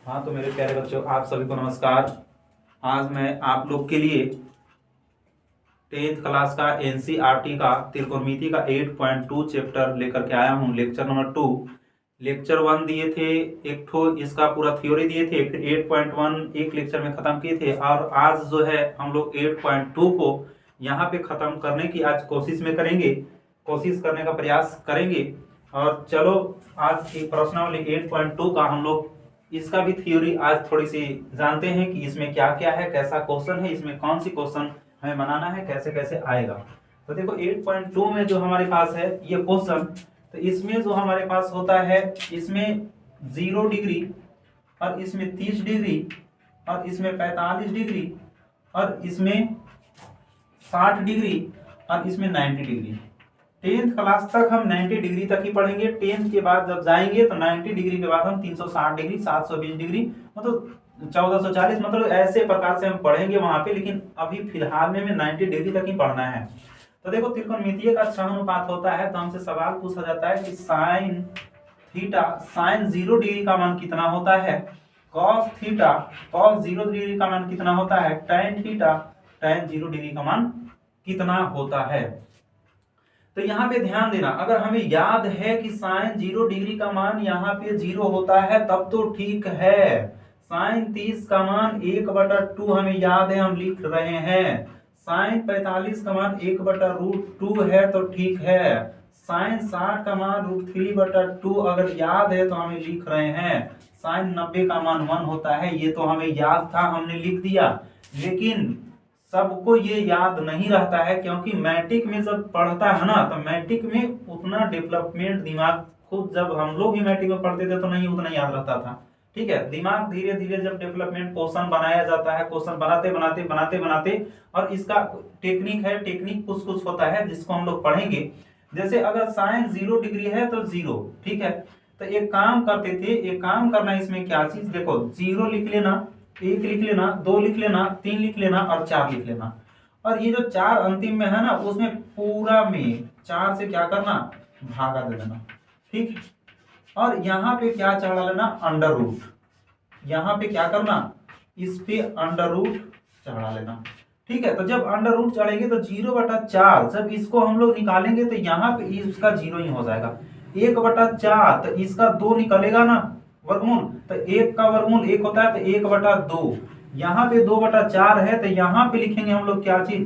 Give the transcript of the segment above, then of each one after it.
हाँ तो मेरे प्यारे बच्चों, आप सभी को नमस्कार। आज मैं आप लोग के लिए 10th क्लास का एनसीईआरटी का त्रिकोणमिति का 8.2 चैप्टर लेकर के आया हूँ। Lecture number 2। लेक्चर 1 दिए थे, एक ठो इसका पूरा थ्योरी दिए थे, फिर 8.1 एक लेक्चर में खत्म किए थे और आज जो है हम लोग 8.2 को यहाँ पे खत्म करने की आज कोशिश में करेंगे, कोशिश करने का प्रयास करेंगे। और चलो आज की प्रश्नावली 8.2 का हम लोग इसका भी थ्योरी आज थोड़ी सी जानते हैं कि इसमें क्या क्या है, कैसा क्वेश्चन है, इसमें कौन सी क्वेश्चन हमें बनाना है, कैसे कैसे आएगा। तो देखो 8.2 में जो हमारे पास है ये क्वेश्चन, तो इसमें जो हमारे पास होता है इसमें 0 डिग्री और इसमें 30 डिग्री और इसमें 45 डिग्री और इसमें 60 डिग्री और इसमें 90 डिग्री। 10th क्लास तक हम 90 डिग्री तक ही पढ़ेंगे। 10th के बाद जब जाएंगे तो 90 डिग्री के बाद हम 360 डिग्री, 720 डिग्री, मतलब 1440, मतलब ऐसे प्रकार से हम पढ़ेंगे वहां पे। लेकिन अभी फिलहाल में 90 डिग्री तक ही पढ़ना है। तो देखो त्रिकोणमितीय का 6 अनुपात होता है, तो हमसे सवाल पूछा जाता है कि साइन थीटा, साइन 0 डिग्री का मान कितना होता है, कॉस थीटा, कॉस 0 डिग्री का मान कितना होता है, टैन थीटा, टैन 0 डिग्री का मान कितना होता है। तो यहाँ पे ध्यान देना, अगर हमें याद है कि साइन 0 डिग्री का मान यहाँ पे 0 होता है तब तो ठीक है। साइन 30 का मान 1/2 हमें याद है, हम लिख रहे हैं। साइन 45 का मान 1/√2 है तो ठीक है। साइन 60 का मान √3/2 अगर याद है तो हमें लिख रहे हैं। साइन 90 का मान 1 होता है, ये तो हमें याद था, हमने लिख दिया। लेकिन सबको ये याद नहीं रहता है, क्योंकि मैट्रिक में जब पढ़ता है ना, तो मैट्रिक में उतना डेवलपमेंट दिमाग, खुद जब हम लोग भी मैट्रिक में पढ़ते थे तो नहीं उतना याद रहता था। ठीक है, दिमाग धीरे धीरे जब डेवलपमेंट क्वेश्चन बनाया जाता है, क्वेश्चन बनाते बनाते बनाते बनाते, और इसका टेक्निक है, टेक्निक कुछ कुछ होता है जिसको हम लोग पढ़ेंगे। जैसे अगर साइन 0 डिग्री है तो 0, ठीक है, तो एक काम करते थे, एक काम करना इसमें क्या चीज, देखो 0 लिख लेना, 1 लिख लेना, 2 लिख लेना, 3 लिख लेना और 4 लिख लेना। और ये जो 4 अंतिम में है ना, उसमें पूरा में 4 से क्या करना, भागा दे देना। ठीक है, और यहाँ पे क्या चढ़ा लेना, अंडर रूट। यहाँ पे क्या करना, इस पे अंडर रूट चढ़ा लेना। ठीक है, तो जब अंडर रूट चढ़ेंगे तो 0/4, जब इसको हम लोग निकालेंगे तो यहाँ पे इसका 0 ही हो जाएगा। 1/4, तो इसका 2 निकलेगा ना वर्गमूल, तो 1 का वर्गमूल 1 होता है, तो 1/2। यहाँ पे 2/4 है, तो यहाँ पे लिखेंगे हम लोग क्या चीज,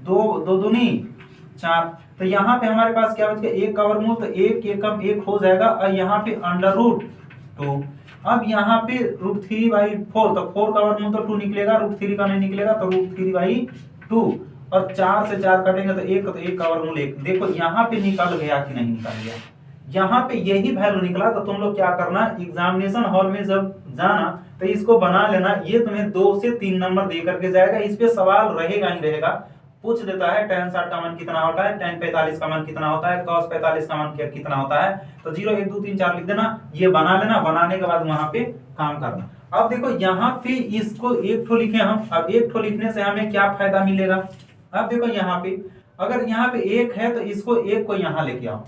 2 2 दूनी 4। तो यहाँ पे हमारे पास क्या बच गया, 1 का वर्गमूल, तो 1 एकम 1 हो जाएगा, और यहाँ पे अंडर रूट 2। अब यहाँ पे √3/4, तो 4 का वर्गमूल तो 2 निकलेगा, √3 का नहीं निकलेगा, तो √3/2। और 4 से 4 कटेंगे तो 1, तो 1 का वर्गमूल 1। देखो यहाँ पे निकल गया कि नहीं निकल गया, यहाँ पे यही वैल्यू निकला। तो तुम लोग क्या करना, एग्जामिनेशन हॉल में जब जाना तो इसको बना लेना। ये तुम्हें 2 से 3 नंबर दे करके जाएगा, इस पे सवाल रहेगा ही रहेगा। पूछ देता है tan 60 का मान कितना होता है, tan 45 का मान कितना होता है, cos 45 का मान कितना होता है। तो 0 1 2 3 4 लिख देना, ये बना लेना। बनाने के बाद वहां पे काम करना। अब देखो यहाँ पे इसको एक ठो लिखे हम, अब एक ठो लिखने से हमें क्या फायदा मिलेगा। अब देखो यहाँ पे अगर यहाँ पे 1 है तो इसको 1 को यहाँ लेके आओ,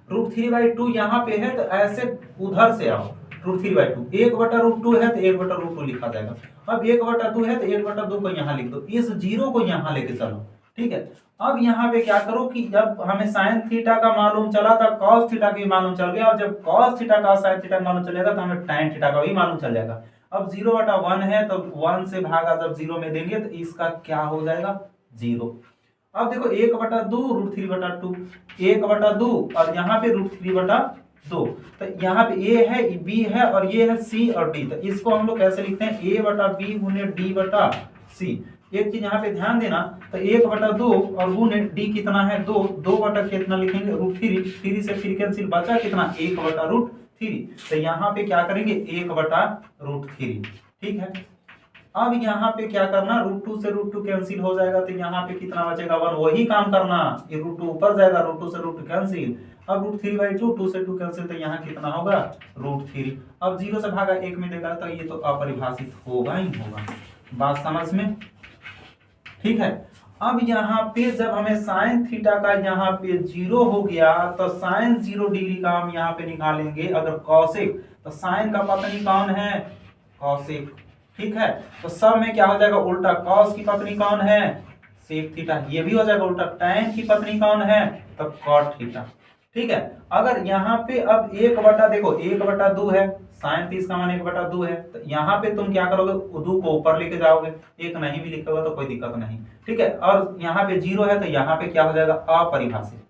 √3/2 यहाँ पे है तो ऐसे उधर से आओ, √3/2, 1/√2 है तो 1/√2 लिखा जाएगा। अब 1/2 है तो 1/2 को यहाँ लिख दो, इस 0 को यहाँ लेके चलो। ठीक है, अब यहाँ पे क्या करो कि जब हमें साइन थीटा का मालूम चला था, कॉस थीटा का भी मालूम चल गया, और जब कॉस थीटा का साइन थीटा का मालूम चलेगा तो हमें टैन थीटा का भी मालूम चल जाएगा। अब 0/1 है तो 1 से भागा जब 0 में देंगे तो इसका क्या हो जाएगा, 0। अब देखो 1/2 √3/2, 1/2 और यहाँ पे √3/2। तो यहाँ पे ए है, बी है, और ये है सी और डी। तो इसको हम लोग कैसे लिखते हैं, a/b गुने d/c। एक चीज यहाँ पे ध्यान देना, तो 1/2 और गुने डी कितना है, 2, 2 बटा कितना लिखेंगे, √3 से फिर कैंसिल, बचा कितना, 1/√3। तो यहाँ पे क्या करेंगे, 1/√3। ठीक है, अब यहाँ पे क्या करना, √2 से √2 कैंसिल हो जाएगा, तो यहाँ पे कितना बचेगा, 1। वही काम करना, ये √2 ऊपर जाएगा, √2 से √2 कैंसिल। अब √3/2, 2 से 2 कैंसिल, तो यहाँ कितना होगा, √3। अब 0 से भागा 1 में देगा, तो ये तो अपरिभाषित होगा ही होगा। बात समझ में, ठीक है। अब यहाँ पे जब हमें साइन थीटा का यहाँ पे 0 हो गया, तो साइन 0 डिग्री का हम यहाँ पे निकालेंगे। अगर कॉसेक, तो साइन का पत्नी कौन है, कॉसेक, ठीक है। तो सब में क्या हो जाएगा उल्टा, कॉस की पत्नी कौन है, सेक थीटा, ये भी हो जाएगा उल्टा, टैन की पत्नी कौन है, तो कॉट थीटा, ठीक है। अगर यहाँ पे अब 1/, देखो 1/2 है, साइन 30 का मान 1/2 है, तो यहाँ पे तुम क्या करोगे, 2 को ऊपर लेके जाओगे, एक नहीं भी लिखोगे तो कोई दिक्कत नहीं, ठीक है। और यहाँ पे 0 है तो यहाँ पे क्या हो जाएगा, अपरिभाषित,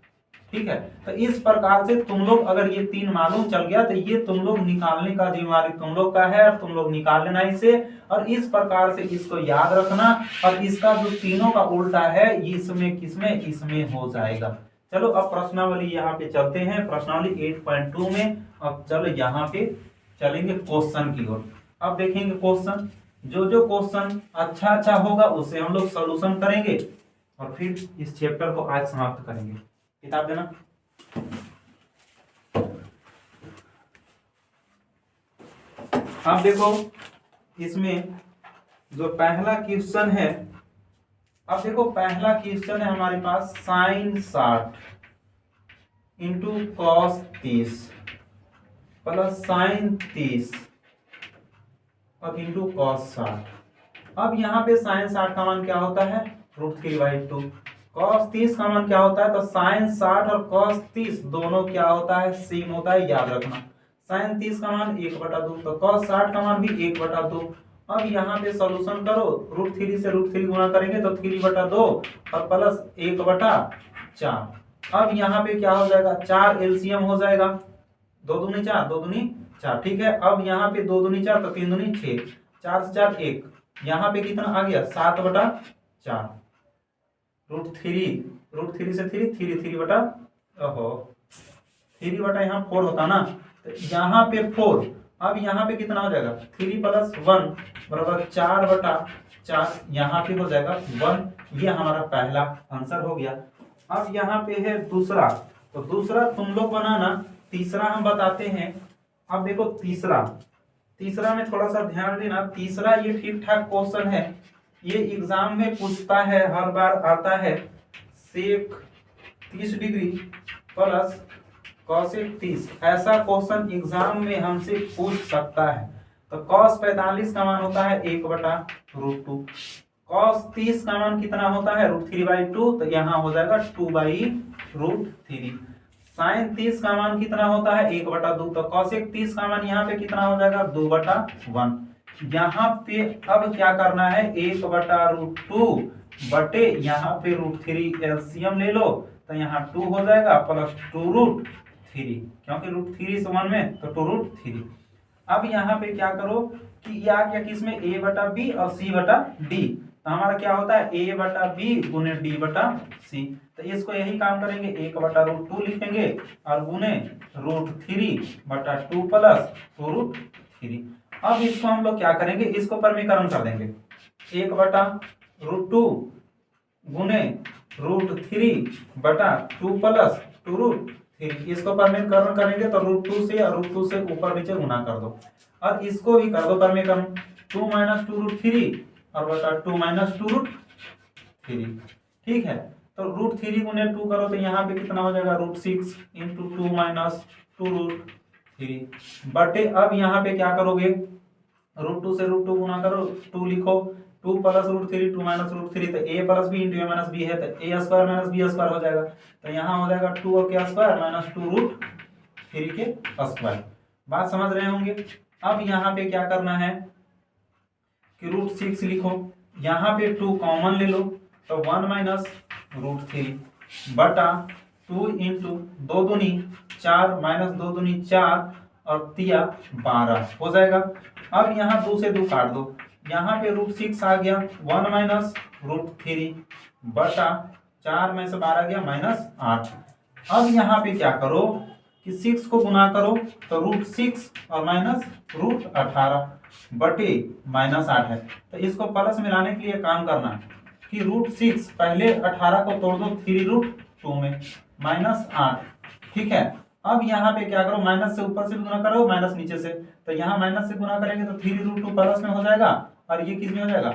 ठीक है। तो इस प्रकार से तुम लोग अगर ये 3 मालूम चल गया तो ये तुम लोग निकालने का जिम्मेवारी तुम लोग का है, और तुम लोग निकाल लेना इसे, और इस प्रकार से इसको याद रखना। और इसका जो तीनों का उल्टा है इसमें किसमें, इसमें हो जाएगा। चलो अब प्रश्नावली यहाँ पे चलते हैं, प्रश्नावली 8.2 में। अब चलो यहाँ पे चलेंगे क्वेश्चन की ओर। अब देखेंगे क्वेश्चन, जो जो क्वेश्चन अच्छा होगा उससे हम लोग सॉल्यूशन करेंगे और फिर इस चैप्टर को आज समाप्त करेंगे। किताब देना। अब देखो इसमें जो पहला क्वेश्चन है, अब देखो पहला क्वेश्चन है हमारे पास sine 60 into cos 30 plus sine 30 और इंटू कॉस 60। अब यहाँ पे साइन 60 का मान क्या होता है, √3/2। कॉस 30 का मान क्या होता है, तो साइन 60 और कॉस 30 दोनों क्या होता है, सेम होता है, याद रखना। साइन 30 का मान 1/2, तो कॉस 60 का मान भी 1/2। अब यहाँ पे सॉल्यूशन करो, √3 से √3 गुणा करेंगे तो 3/2 और प्लस 1/4। अब यहाँ पे क्या हो जाएगा, 4 एलसीएम हो जाएगा, 2 दूनी 4, 2 दूनी 4, ठीक है। अब यहाँ पे 2 दूनी 4 तो 3 दूनी 6, 4 से 4 1, यहाँ पे कितना आ गया 7/4। √3 से 3 यहाँ 4 होता ना, तो यहाँ पे 4। अब यहाँ पे कितना हो जाएगा, 3 + 1 बराबर 4/4, यहाँ पे हो जाएगा 1। ये हमारा पहला आंसर हो गया। अब यहाँ पे है दूसरा, तो दूसरा तुम लोग बनाना, तीसरा हम बताते हैं। अब देखो तीसरा में थोड़ा सा ध्यान देना। तीसरा ये ठीक ठाक क्वेश्चन है, ये एग्जाम में पूछता है, हर बार आता है। सेक 30 डिग्री प्लस कॉसेक 30, ऐसा क्वेश्चन एग्जाम में हमसे पूछ सकता है। तो कॉस 45 का मान होता है 1/√2, कॉस 30 का मान कितना होता है, √3/2, तो यहाँ हो जाएगा 2/√3। साइन 30 का मान कितना होता है, 1/2, तो कॉसेक 30 का मान यहाँ पे कितना हो जाएगा, 2/1। यहाँ पे अब क्या करना है, 1/√2 बटे यहाँ पे √3 एलसीएम ले लो, तो यहाँ 2 हो जाएगा प्लस 2√3, क्योंकि √3 से 1 में तो 2√3। अब यहाँ पे क्या करो कि ये आ गया किसमें, a/b और c/d, तो हमारा क्या होता है a/b गुने d/c। तो इसको यही काम करेंगे, 1/√2 लिखेंगे और गुने √3/2 प्लस 2√3। अब इसको हम लोग क्या करेंगे, इसको परमीकरण कर देंगे, 1/√2 गुने √3/2 प्लस 2√3। इसको परमीकरण करेंगे तो √2 से और √2 से ऊपर नीचे गुना कर दो, और इसको भी कर दो परमीकरण, 2 - 2√3 और बटा 2 - 2√3, ठीक है। तो √3 गुने 2 करो तो यहाँ पे कितना हो जाएगा, √6 × 2 - 2√3 बटे। अब यहाँ पे क्या करोगे, √2 से √2 गुना करो, 2 लिखो, 2 प्लस √3 2 - √3, तो a + b × a - b है, तो a² - b² हो जाएगा, तो यहाँ हो जाएगा 2 और क्या स्क्वायर - 2√3 के स्क्वायर। बात समझ रहे होंगे। अब यहाँ पे क्या करना है कि √6 लिखो, यहाँ पे 2 कॉमन ले लो, तो 1 - √3 बटा 2 × 2 दूनी 4 - 2 दूनी 4 और 3 12 हो जाएगा। अब यहाँ 2 से 2 काट दो, यहाँ पे √6 आ गया, 1 - √3 बटा 4 में से 12 गया -8। अब यहाँ पे क्या करो कि 6 को गुना करो, तो √6 और -√18 बटे -8 है, तो इसको प्लस मिलाने के लिए काम करना कि √6 पहले 18 को तोड़ दो 3√2 में -8, ठीक है। अब यहाँ पे क्या करो, माइनस से ऊपर से गुना करो, माइनस नीचे से, तो यहाँ माइनस से गुना करेंगे तो 3√2 प्लस में हो जाएगा और ये किस में हो जाएगा,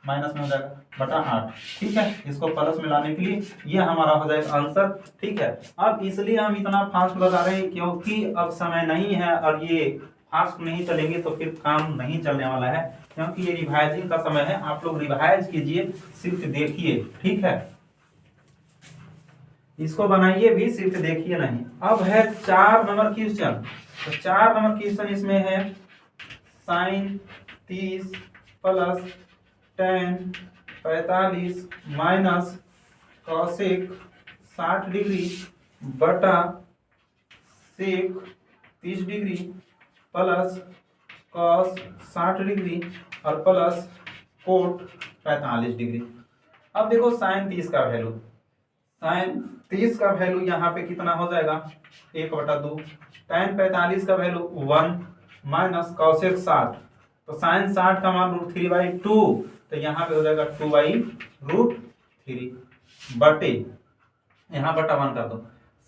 माइनस में हो जाएगा बटा 8, ठीक है। इसको प्लस में लाने के लिए ये हमारा हो जाएगा आंसर, ठीक है। अब इसलिए हम इतना फास्ट बता रहे हैं क्योंकि अब समय नहीं है और ये फास्ट नहीं चलेंगे तो फिर काम नहीं चलने वाला है, क्योंकि ये रिवाइजिंग का समय है। आप लोग रिवाइज कीजिए, सिर्फ देखिए, ठीक है। इसको बनाइए भी, सिर्फ देखिए नहीं। अब है 4 नंबर क्वेश्चन। तो 4 नंबर क्वेश्चन इसमें है sine 30 plus tan 45 minus cosec 60 degree बटा sec 30 degree plus cos 60 degree और प्लस कोट 45 डिग्री। अब देखो साइन 30 का वैल्यू, साइन 30 का वैल्यू यहाँ पे कितना हो जाएगा 1/2। tan 45 का वैल्यू 1 माइनस कॉसेक 60, तो साइन 60 का मान √3/2, तो यहाँ पे हो जाएगा 2/√3 बटे, यहाँ बटा 1 कर दो,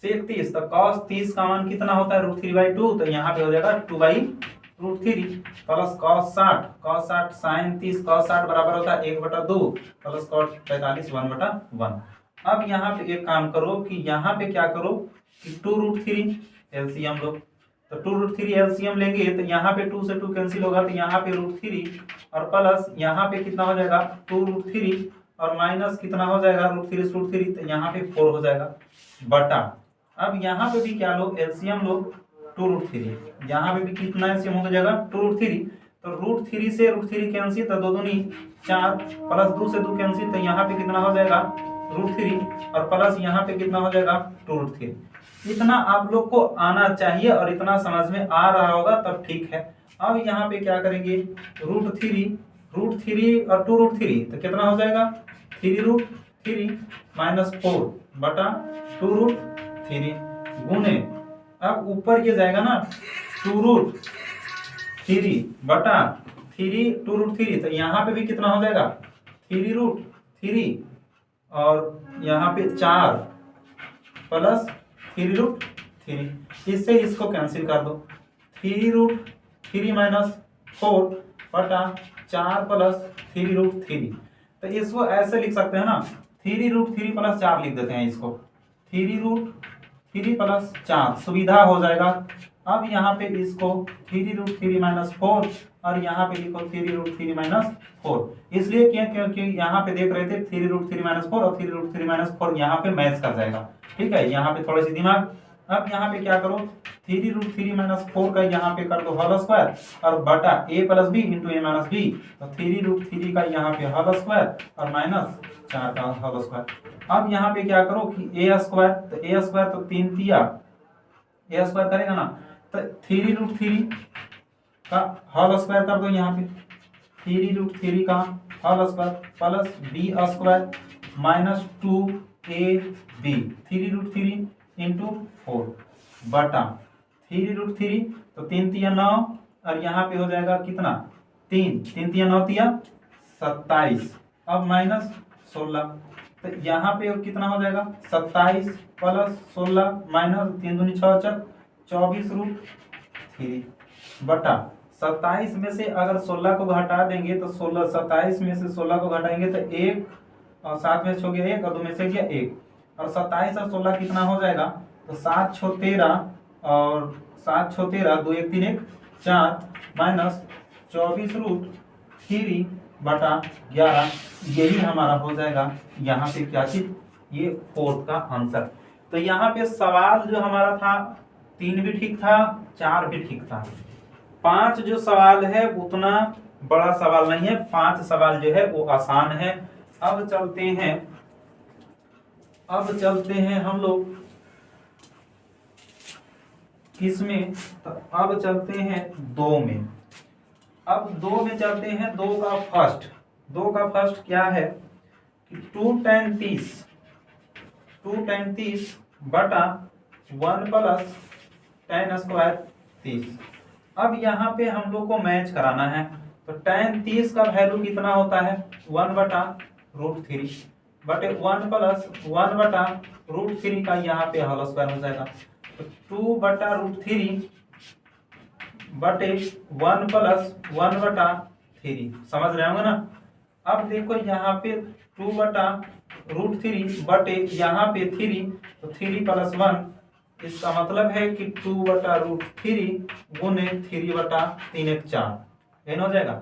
सेक 30, तो कॉस 30 का मान कितना होता है √3/2, तो यहाँ पे हो जाएगा 2/√3 प्लस कॉस 60 साइन 30 कॉस 60 बराबर होता है 1/2 प्लस कॉस 45 1/1। अब यहाँ पे एक काम करो कि यहाँ पे क्या करो कि 2√3 एलसीएम लो, तो 2√3 एलसीएम लेंगे तो यहाँ पे 2 से 2 कैंसिल होगा, तो यहाँ पे √3 और प्लस यहाँ पे कितना हो जाएगा 2√3 और माइनस कितना हो जाएगा √3 से √3, तो यहाँ पे 4 हो जाएगा बटा। अब यहाँ पे भी क्या लो एलसीएम लो 2√3, यहाँ पे भी कितना एलसीएम हो जाएगा 2√3, तो √3 से √3 कैंसिल, तो 2 दूनी 4 प्लस 2 से 2 कैंसिल, तो यहाँ पे कितना हो जाएगा √3 और प्लस यहाँ पे कितना हो जाएगा 2√3। इतना आप लोग को आना चाहिए और इतना समझ में आ रहा होगा तब ठीक है। अब यहाँ पे क्या करेंगे √3 और 2√3, तो कितना हो जाएगा 3√3 माइनस 4 बटा 2√3 गुने, अब ऊपर ये जाएगा ना 2√3 बटा 2√3, तो यहाँ पे भी कितना हो जाएगा 3√3 और यहाँ पे 4 प्लस 3√3, इससे इसको कैंसिल कर दो, 3√3 माइनस 4 बटा 4 प्लस 3√3, तो इसको ऐसे लिख सकते हैं ना 3√3 प्लस 4 लिख देते हैं इसको, 3√3 प्लस 4 सुविधा हो जाएगा। अब यहाँ पे इसको 3√3 माइनस 4 और यहाँ पे लिखो 3√3 माइनस 4, इसलिए क्योंकि यहाँ पे देख रहे थे 3√3 माइनस 4 और 3√3 माइनस 4 यहाँ पे मैच कर जाएगा, ठीक है। यहाँ पे थोड़ी सी दिमाग। अब यहाँ पे क्या करो 3√3 माइनस 4 का यहाँ पे कर दो होल स्क्वायर और बटा a plus B into a minus B, तो 3√3 का यहाँ पे होल स्क्वायर और माइनस 4 का होल स्क्वायर। अब यहाँ पे क्या करो कि a स्क्वायर, तो a स्क्वायर तो 3 तिया a स्क्वायर करेगा ना, तो 3√3 का होल स्क्वायर कर दो, यहाँ पे 3√3 का whole square plus b square minus 2ab 3√3 into 4 बटा 3√3, तो 3 तिया 9 और यहाँ पे हो जाएगा कितना 3 तिया 9 तिया 27, अब माइनस 16, तो यहाँ पे कितना हो जाएगा 27 प्लस 16 माइनस 3 दूनी 6 24√3 बटा 27 में से अगर 16 को घटा देंगे तो 27 में से 16 को घटाएंगे तो 1 और 7 में से हो गया 1 और 2 में से गया 1 और 27 और 16 कितना हो जाएगा, तो 7 6 13 और 7 6 13 2 1 3 1 4 माइनस 24√3 बटा 11, यही हमारा हो जाएगा यहाँ पे क्या चीज ये 4 का आंसर। तो यहाँ पे सवाल जो हमारा था 3 भी ठीक था 4 भी ठीक था, 5 जो सवाल है उतना बड़ा सवाल नहीं है, 5 सवाल जो है वो आसान है। अब चलते हैं हम लोग किसमें, तो अब चलते हैं 2 में। अब 2 में चलते हैं, 2 का फर्स्ट क्या है कि 2 tan 30 बटा 1 प्लस tan स्क्वायर 30। अब यहाँ पे हम लोग को मैच कराना है, तो tan 30 का वैल्यू कितना होता है 1/√3 बटे 1 प्लस 1/√3 का यहाँ पे होल स्क्वायर हो जाएगा, तो 2/√3 बटे 1 प्लस 1/3, समझ रहे होंगे ना। अब देखो यहाँ पे 2/√3 बटे यहाँ पे 3, तो 3 प्लस 1 इसका मतलब है कि 2/√3 गुने 3/3 एन हो जाएगा।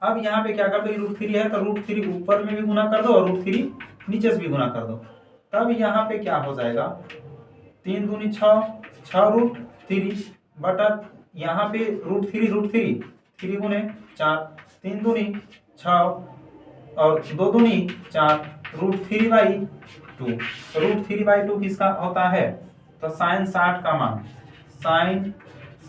अब यहाँ पे क्या कर दो, √3 है तो √3 ऊपर में भी गुना कर दो और √3 नीचे से भी गुना कर दो। तब यहाँ पे क्या हो जाएगा, 3 दूनी 6, 6√3 बटा यहाँ पे √3 3 गुने 4, 3 दूनी 6 और 2 दूनी 4, √3/2। √3/2 किसका होता है, तो साइन 60 का मान, साइन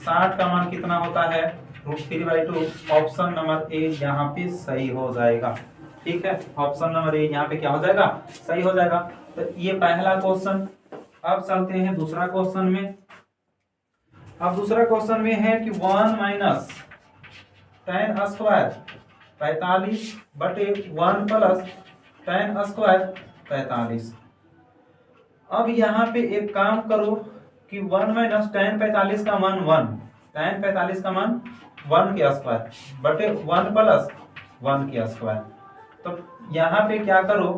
60 का मान कितना होता है, √3/2। ऑप्शन नंबर ए यहाँ पे सही हो जाएगा। ठीक है, ऑप्शन नंबर ए यहाँ पे क्या हो जाएगा, सही हो जाएगा। तो ये पहला क्वेश्चन। अब चलते हैं दूसरा क्वेश्चन में। अब दूसरा क्वेश्चन में है कि 1 माइनस tan² 45 बटे 1 प्लस tan² 45। अब यहाँ पे एक काम करो कि 1 माइनस tan 45 का मान 1, tan 45 का मान 1 के स्क्वायर बटे 1 प्लस 1 के स्क्वायर। तो यहाँ पे क्या करो,